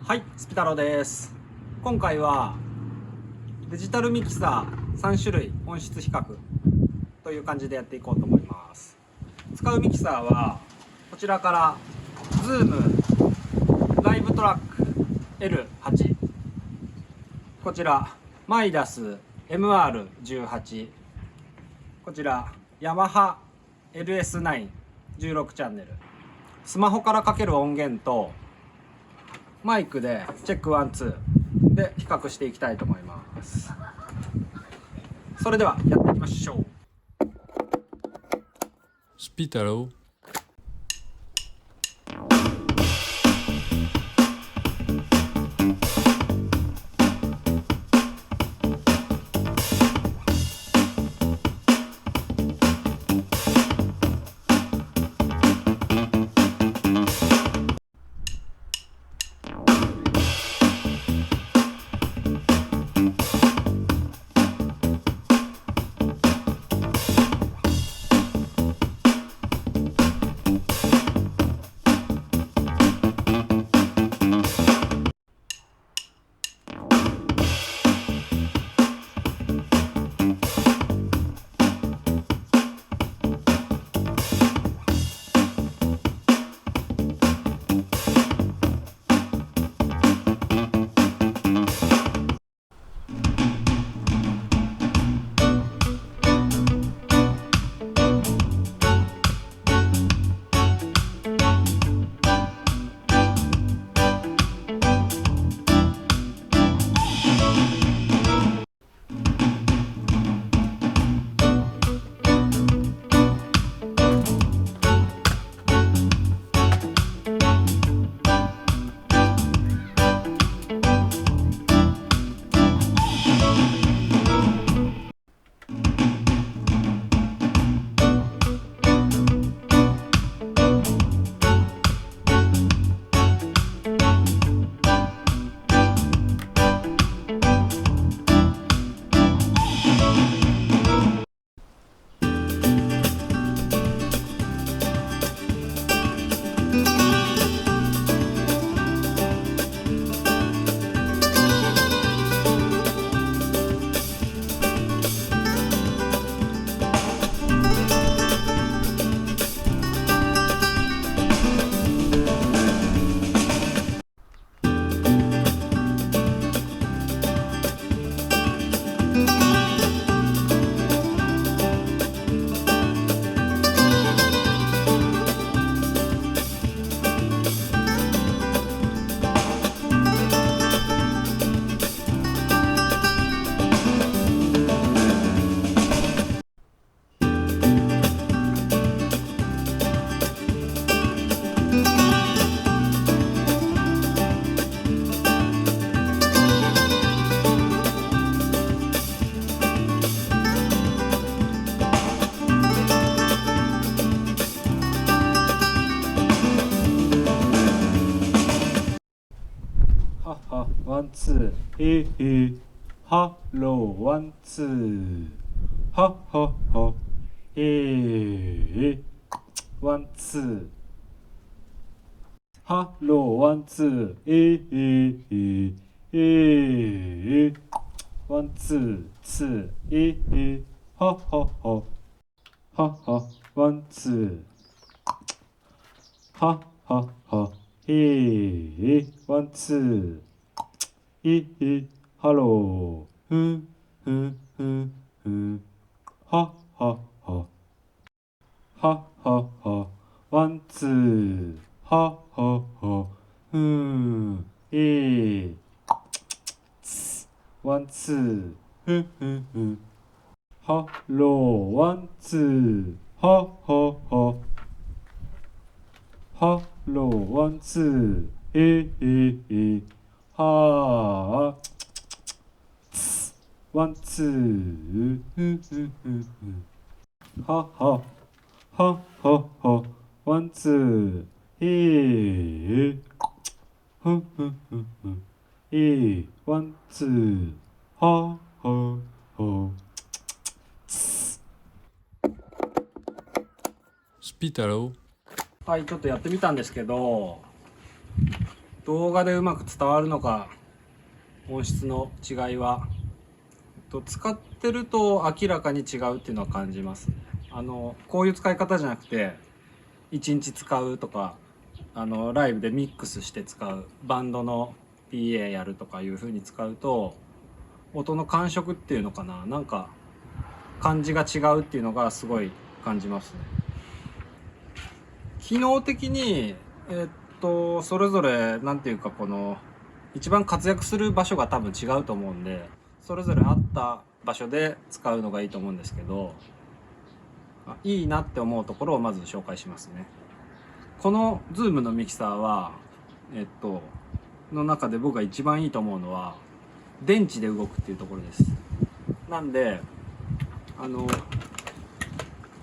はい、スピ太郎です。今回はデジタルミキサー3種類音質比較という感じでやっていこうと思います。使うミキサーはこちらから Zoom ライブトラック L8、 こちらマイダス MR18、 こちらヤマハ LS9 16チャンネル、スマホからかける音源とマイクでチェックワンツーで比較していきたいと思います。それではやっていきましょう。スピ太郎ははワンツーハローワンツーはははワンツーハローワンツーワンツーツーはははははワンツーはははワンツーハローははははははワンツーはははワンツーハローワンツーはははハローワンツーはワンツーはははははワンツーワンツーはははスピ太郎はい、ちょっとやってみたんですけど、動画でうまく伝わるのか、音質の違いは使ってると明らかに違うっていうのは感じますね。こういう使い方じゃなくて1日使うとか、ライブでミックスして使う、バンドの PA やるとかいう風に使うと音の感触っていうのかな、なんか感じが違うっていうのがすごい感じますね。機能的にそれぞれなんていうか、この一番活躍する場所が多分違うと思うんで、それぞれ合った場所で使うのがいいと思うんですけど、いいなって思うところをまず紹介しますね。この Zoom のミキサーはの中で僕が一番いいと思うのは電池で動くっていうところです。なんで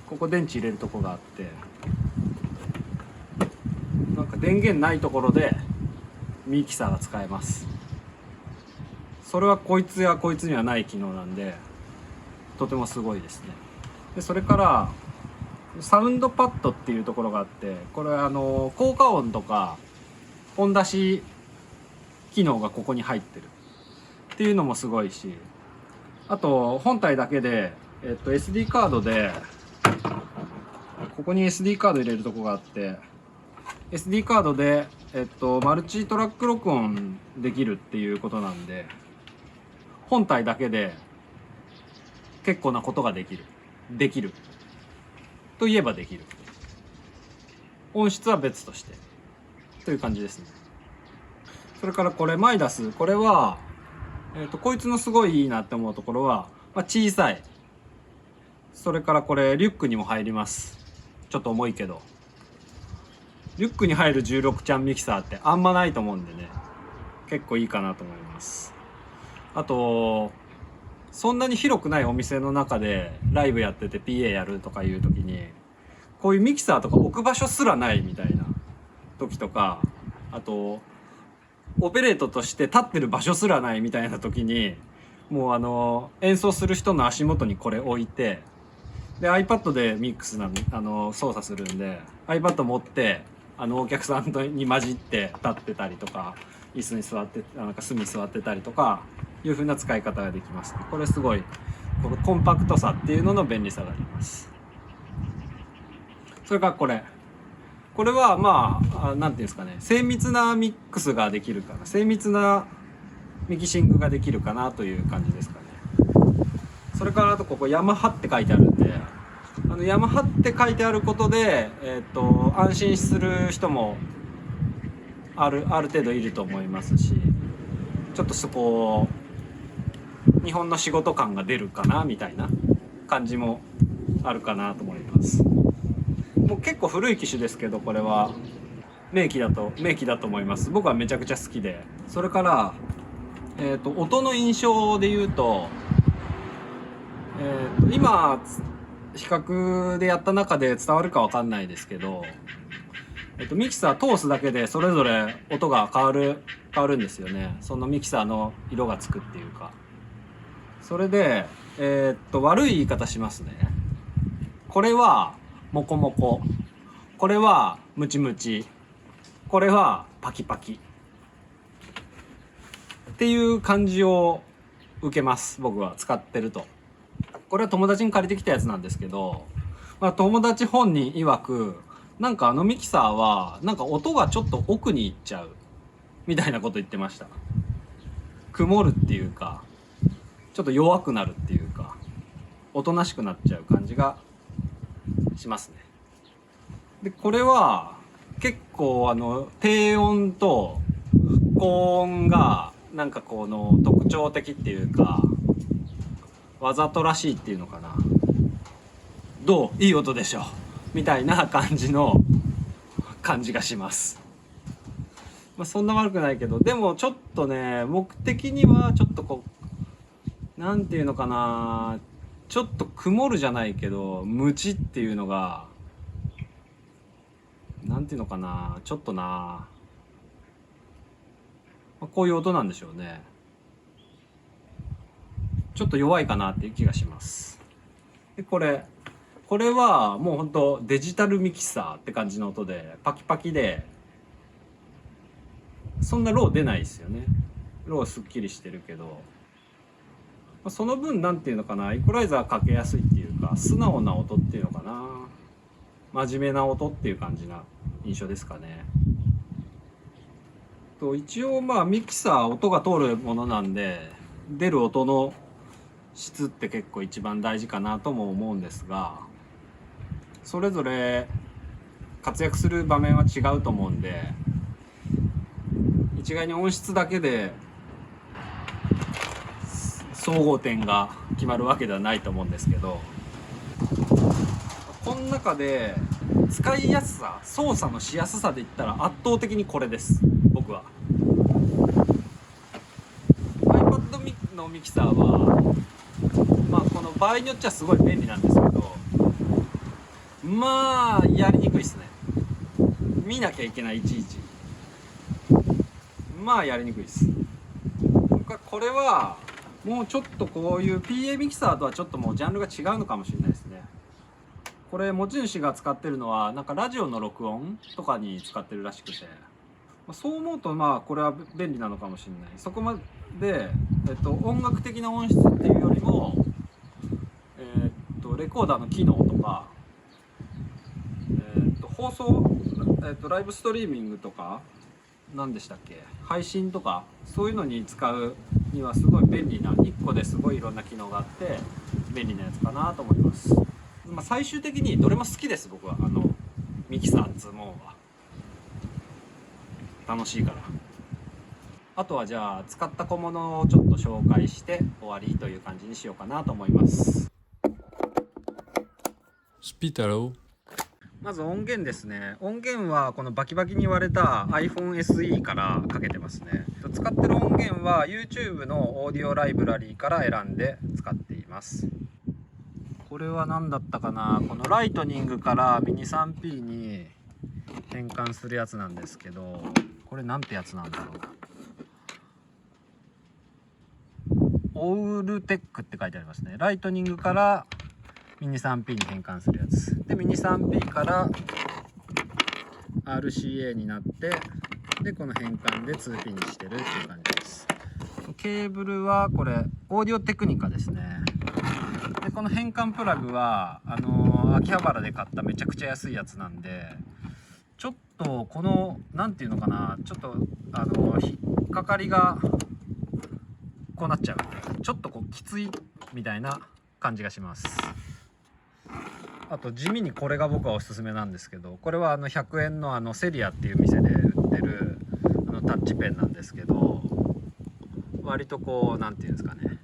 ここ電池入れるとこがあって、なんか電源ないところでミキサーが使えます。それはこいつやこいつにはない機能なんでとてもすごいですね。でそれからサウンドパッドっていうところがあって、これは効果音とか音出し機能がここに入ってるっていうのもすごいし、あと本体だけで、SD カードでここに SD カード入れるとこがあって、 SD カードで、マルチトラック録音できるっていうことなんで、本体だけで結構なことができるといえばできる。音質は別としてという感じですね。それからこれマイダス、これは、こいつのすごいいいなって思うところは、小さい。それからこれリュックにも入ります。ちょっと重いけどリュックに入る16チャンミキサーってあんまないと思うんでね、結構いいかなと思います。あとそんなに広くないお店の中でライブやってて PA やるとかいう時に、こういうミキサーとか置く場所すらないみたいな時とか、あとオペレートとして立ってる場所すらないみたいな時に、もう演奏する人の足元にこれ置いて、で iPad でミックス操作するんで iPad 持ってお客さんに混じって立ってたりとか、椅子に座ってなんか隅に座ってたりとかいう風な使い方ができますね。これすごいこのコンパクトさっていうのの便利さがあります。それからこれはなんていうんですかね、精密なミックスができるかな、精密なミキシングができるかなという感じですかね。それからあとここヤマハって書いてあるんで、ヤマハって書いてあることで、安心する人もある程度いると思いますし、ちょっとそこ日本の仕事感が出るかなみたいな感じもあるかなと思います。もう結構古い機種ですけど、これは名機だと思います。僕はめちゃくちゃ好きで。それから、音の印象で言うと、今比較でやった中で伝わるかわかんないですけど、ミキサー通すだけでそれぞれ音が変わるんですよね。そのミキサーの色がつくっていうか。それで悪い言い方しますね。これはモコモコ、これはムチムチ、これはパキパキっていう感じを受けます。僕は使ってると。これは友達に借りてきたやつなんですけど、友達本人曰く、なんかミキサーはなんか音がちょっと奥に行っちゃうみたいなこと言ってました。曇るっていうか、ちょっと弱くなるっていうか、おとなしくなっちゃう感じがしますね。でこれは結構低音と高音がなんかこの特徴的っていうか、わざとらしいっていうのかな、どういい音でしょみたいな感じがします。そんな悪くないけど、でもちょっとね、僕的にはちょっとこうなんていうのかな、ちょっと曇るじゃないけどムチっていうのがなんていうのかな、ちょっとな、こういう音なんでしょうね。ちょっと弱いかなっていう気がします。でこれはもうほんとデジタルミキサーって感じの音で、パキパキでそんなロー出ないですよね。ローすっきりしてるけど、その分なんていうのかな、イコライザーかけやすいっていうか、素直な音っていうのかな、真面目な音っていう感じな印象ですかね。と一応まあミキサー音が通るものなんで、出る音の質って結構一番大事かなとも思うんですが、それぞれ活躍する場面は違うと思うんで、一概に音質だけで総合点が決まるわけではないと思うんですけど、この中で使いやすさ、操作のしやすさで言ったら圧倒的にこれです、僕は。 iPad のミキサーはまあこの場合によっちゃすごい便利なんですけど、まあやりにくいですね。見なきゃいけない、いちいち。まあやりにくいです。これはもうちょっとこういう PA ミキサーとはちょっともうジャンルが違うのかもしれないですね。これ持ち主が使ってるのはなんかラジオの録音とかに使ってるらしくて、そう思うとまあこれは便利なのかもしれない。そこまで、音楽的な音質っていうよりも、レコーダーの機能とか、放送、ライブストリーミングとか何でしたっけ、配信とかそういうのに使うにはすごい便利な、1個ですごいいろんな機能があって便利なやつかなと思います。まあ、最終的にどれも好きです、僕は。ミキサーっつうもんは楽しいから。あとはじゃあ使った小物をちょっと紹介して終わりという感じにしようかなと思います。スピタロまず音源ですね。音源はこのバキバキに割れた iPhone SE からかけてますね。使ってる音源は YouTube のオーディオライブラリーから選んで使っています。これは何だったかな、このライトニングからミニ 3P に変換するやつなんですけど、これなんてやつなんだろう。オウルテックって書いてありますね。ライトニングからミニ 3P に変換するやつで、ミニ 3P から RCA になって、でこの変換で 2P にしてるっていう感じです。ケーブルはこれオーディオテクニカですね。でこの変換プラグは秋葉原で買っためちゃくちゃ安いやつなんで、ちょっとこの何ていうのかな、ちょっと引っかかりがこうなっちゃう、ちょっとこうきついみたいな感じがします。あと地味にこれが僕はおすすめなんですけど、これは100円のセリアっていう店で売ってるタッチペンなんですけど、割とこうなんていうんですかね、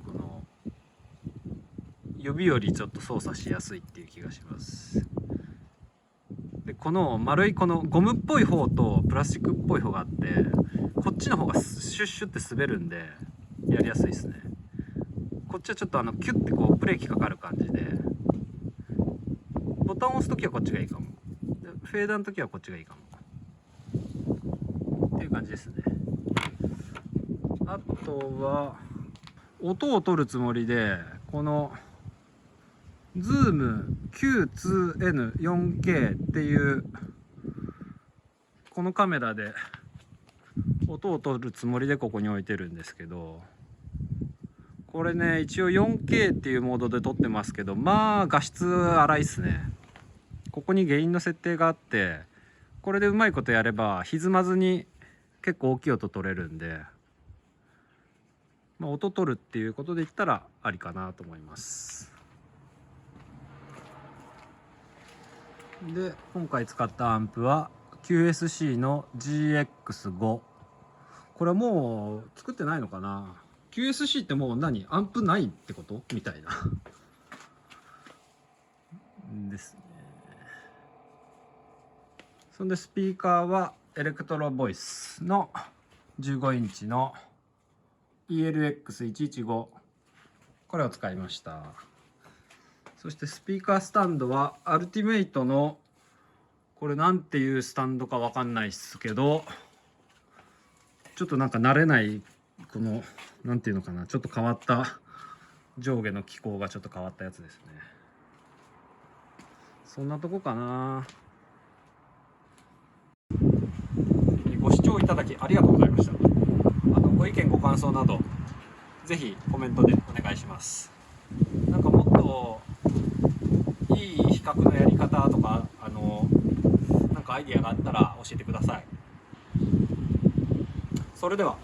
この指よりちょっと操作しやすいっていう気がします。でこの丸いこのゴムっぽい方とプラスチックっぽい方があって、こっちの方がシュッシュって滑るんでやりやすいですね。こっちはちょっとキュッてこうブレーキかかる感じで、ボタンを押す時はこっちがいいかも、フェーダーの時はこっちがいいかもっていう感じですね。あとは音を取るつもりでこの Zoom Q2N4K っていうこのカメラで音を取るつもりでここに置いてるんですけど、これね一応 4K っていうモードで撮ってますけど、まあ画質荒いっすね。ここにゲインの設定があって、これでうまいことやれば歪まずに結構大きい音取れるんで、まあ、音取るっていうことで言ったらありかなと思います。で今回使ったアンプは QSC の GX5。 これはもう作ってないのかな。 QSC ってもう何、アンプないってことみたいなですね。そんでスピーカーはエレクトロボイスの15インチの ELX115、 これを使いました。そしてスピーカースタンドはアルティメイトの、これなんていうスタンドかわかんないっすけど、ちょっとなんか慣れない、このなんていうのかな、ちょっと変わった上下の機構がちょっと変わったやつですね。そんなとこかな。聴いただきありがとうございました。ご意見ご感想などぜひコメントでお願いします。なんかもっといい比較のやり方とかなんかアイディアがあったら教えてください。それでは。